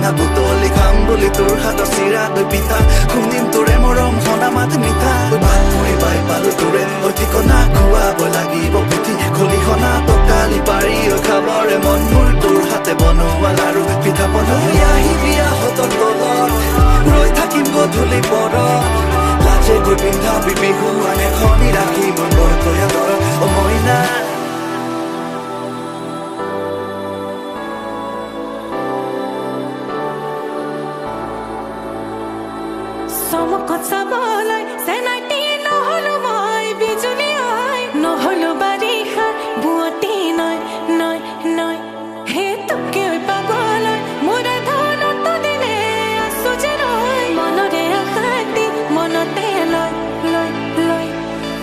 পিঠা বুটলি খাম বুলি তোৰ হাতৰ চিৰা দৈ পিঠা শুনিম তোৰে মৰম সনা মাত মিঠা ভাল কৰি পাই পালো তোৰে ঠিকনা খুৱাব লাগিব পুথি খলিহনা টকালি পাৰি খাবৰে মন মোৰ তোৰ হাতে বনোৱা লাৰু পিঠা বনাই আহিবি আহঁতৰ তলত ৰৈ থাকিম গধূলি পৰত লাজে গৈ পিন্ধাবি বিহুৱান এখনি ৰাখি মোৰ বৰ তয়া দৰত অ মইনা Somos cosas bolas, se